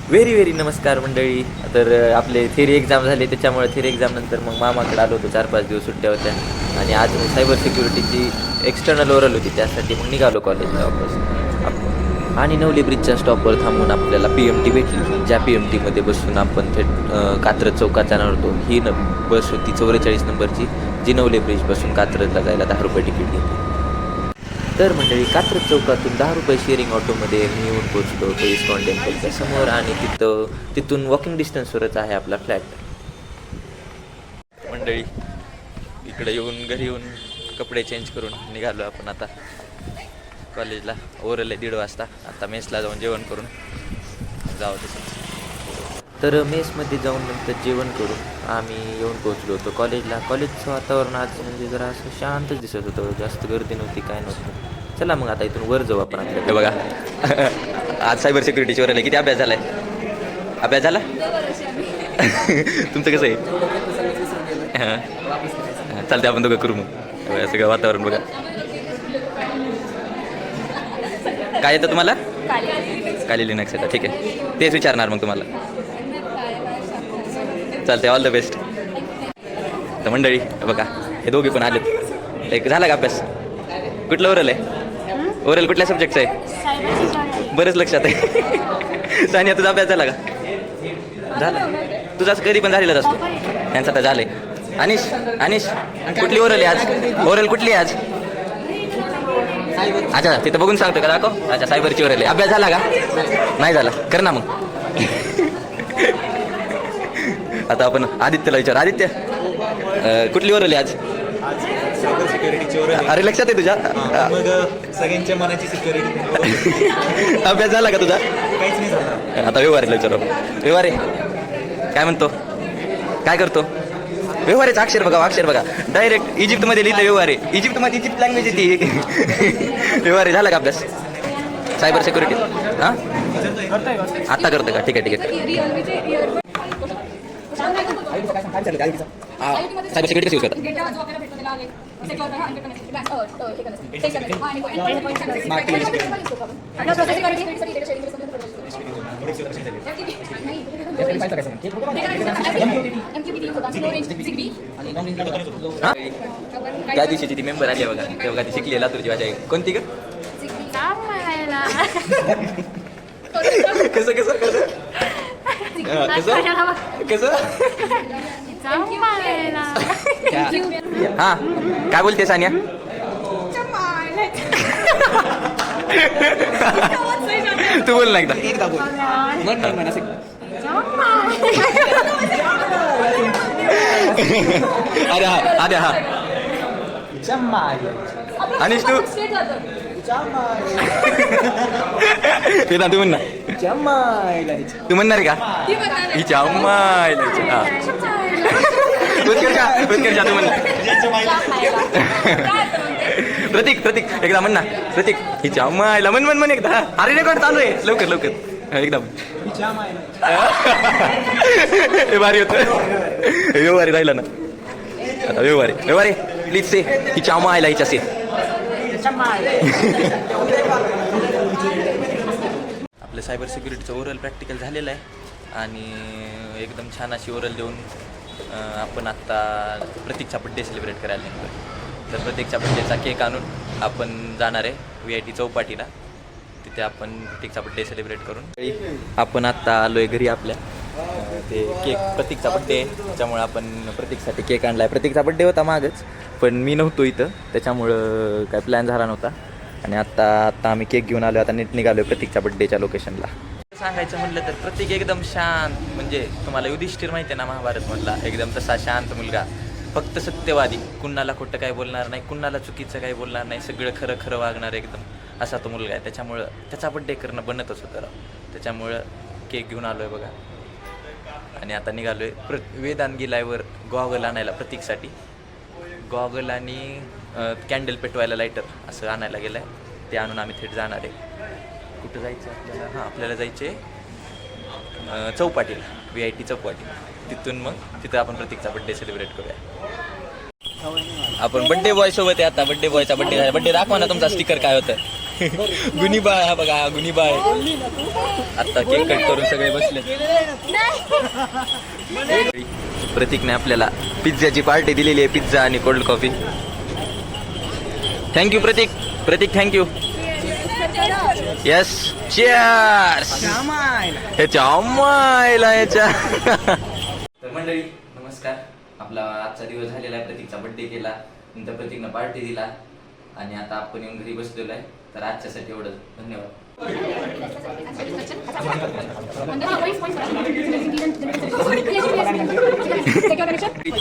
Very very नमस्कार मंडळी. तर आपले थेरी एक्झाम झाले, त्याच्यामुळे थेरी एक्झाम नंतर मग मामाकडे आलो होतो. 4-5 दिवस सुट्ट्या होत्या आणि आज सायबर सिक्युरिटीची एक्सटर्नल ओरल होती, त्यासाठी मग निघालो कॉलेजला वापस. आणि नवली ब्रिजच्या स्टॉपवर थांबून आपल्याला PMT भेटली. ज्या PMTमध्ये बसून आपण थेट कात्रज चौकात जाणार होतो. ही बस होती 44 नंबरची, जी नवली ब्रिजपासून कात्रजला जायला 10 रुपये तिकीट घेते. तर मंडळी, कात्रज चौकातून 10 रुपये शेअरिंग ऑटोमध्ये मी येऊन पोचलो होतो इस्कॉन टेम्पलच्या समोर, आणि तिथून वॉकिंग डिस्टन्सवरच आहे आपला फ्लॅट. मंडळी, इकडे येऊन घरी येऊन कपडे चेंज करून निघालो आपण आता कॉलेजला. ओरल आहे 1:30 वाजता. आता मेसला जाऊन जेवण करून जावं तसंच. तर मेसमध्ये जाऊन नंतर जेवण करून आम्ही येऊन पोचलो होतो कॉलेजला. कॉलेजचं वातावरण आज म्हणजे जरा असं शांतच दिसत होतं, जास्त गर्दी नव्हती, काय नव्हतं. चला मग आता इथून वर जाऊ आपण. आपल्याकडे बघा, आज सायबर सिक्युरिटीची वर आले. किती अभ्यास झाला आहे? अभ्यास झाला तुमचं कसं आहे? हां, चालते, आपण दोघं करू मग. सगळं वातावरण बघा. काय येतं तुम्हाला? काली लिनक्स येतं. ठीक आहे, तेच विचारणार मग तुम्हाला. चालते, ऑल द बेस्ट. तर मंडळी बघा, हे दोघे पण आलेत. एक झाला का अभ्यास? कुठलं ओरल आहे? ओरल कुठल्या सब्जेक्टचं आहे? बरंच लक्षात आहे. सानिया, तुझा अभ्यास झाला का? झाला. तुझा कधी पण झालेलाच असतो. यांचा तर झालंय. अनिश कुठली ओरल आहे आज? ओरल कुठली आहे आज? अच्छा, तिथं बघून सांगतो का? दाखव. अच्छा, सायबरची ओरल आहे. अभ्यास झाला का? नाही झाला. कर ना मग. आता आपण आदित्यला विचार. आदित्य, कुठली ओरल आहे आज? अरे, लक्षात आहे तुझ्या? सगळ्यांच्या मनाची सिक्युरिटी. अभ्यास झाला का तुझा? काहीच नाही झालं. आता व्यवहारेला विचारू. व्यवहारे काय म्हणतो? काय करतो? व्यवहारेचं अक्षर बघा, अक्षर बघा. डायरेक्ट इजिप्तमध्ये लिहिलं व्यवहारे. इजिप्त लँग्वेज येते. व्यवहारे झाला का अभ्यास सायबर सिक्युरिटी? हां, आत्ता करतं का? ठीक आहे. सायबर सिक्युरिटी यूज करतात. त्या दिवशीची ती मेंबर आली बघा, तेव्हा ती शिकली लातूरची भाषा. कोणती ग? कसं हा, काय बोलते सानिया? तू बोल ना एकदा बोल. अरे हा अनिश, तू तू म्हण ना. तू म्हणणार का? हिच्या मायला. उत्कर्षा तू म्हण. प्रतीक एकदा म्हण ना. प्रतीक, हिच्या मायला म्हण एकदा. अरे रेकॉर्ड चालू आहे. लवकर एकदम. हे भारी होत. व्यवहारी राहिला ना आता. व्यवहारे प्लीज से हिच्या मायला. हिच्या से आपलं सायबर सिक्युरिटीचं ओरल प्रॅक्टिकल झालेलं आहे आणि एकदम छान अशी ओरल देऊन आपण आत्ता प्रतीकचा बड्डे सेलिब्रेट करायला निघतो. तर प्रतीकच्या बड्डेचा केक आणून आपण जाणार आहे VIT चौपाटीला. तिथे आपण प्रतीकचा बड्डे सेलिब्रेट करून आपण आत्ता आलो आहे घरी आपल्या. ते केक प्रतीकचा बड्डे आहे, त्याच्यामुळं आपण प्रतीकसाठी केक आणला आहे. प्रतीकचा बड्डे होता मागच, पण मी नव्हतो इथं, त्याच्यामुळं काय प्लॅन झाला नव्हता. आणि आत्ता आम्ही केक घेऊन आलो. आता नीट निघालो आहे प्रतीकच्या बड्डेच्या लोकेशनला. सांगायचं म्हटलं तर प्रतीक एकदम शांत, म्हणजे तुम्हाला युधिष्ठिर माहिती आहे ना महाभारतमधला, एकदम तसा शांत मुलगा. फक्त सत्यवादी, कुणाला खोटं काही बोलणार नाही, कुणाला चुकीचं काही बोलणार नाही, सगळं खरं वागणार एकदम असा तो मुलगा आहे. त्याच्यामुळं त्याचा बड्डे करणं बनतच होतं राव. त्याच्यामुळं केक घेऊन आलो आहे बघा. आणि आता निघालो आहे वेदांगी लायवर गॉगल आणायला प्रतीकसाठी. गॉगल आणि कॅन्डल पेटवायला लायटर असं आणायला गेलं आहे. ते आणून आम्ही थेट जाणार आहे. कुठं जायचं आपल्याला? हां, आपल्याला जायचे चौपाटीला, VIT चौपाटी. तिथं आपण प्रतीकचा बड्डे सेलिब्रेट करूया. आपण बड्डे बॉय सोबत आहे आता. बड्डे बॉयचा बड्डे झाला. बड्डे दाखवा ना तुमचा स्टिकर काय होतं. गुनी बाळ हा बघा गुनी बाळ आता केक कट करून सगळे बसले. प्रतीकने आपल्याला पिझ्झाची पार्टी दिलेली आहे. पिझ्झा आणि कोल्ड कॉफी. थँक्यू प्रतीक. प्रतीक थँक्यू. Yes cheers. ह्याच्या अम्मायला ह्याच्या. तर मंडळी नमस्कार. आपला आजचा दिवस झालेला आहे. प्रतीकचा बर्थडे केला, नंतर प्रतीकनं पार्टी दिला आणि आता आपण येऊन घरी बसलेलो आहे. तर आजच्यासाठी एवढं. धन्यवाद.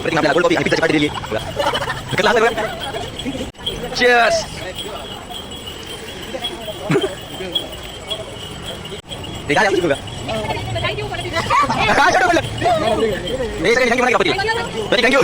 प्रतीक आपल्याला कोल्ड कॉफी आणि पिझ्झाची पार्टी दिली. चीअर्स. ते काय आपली थँक्यू.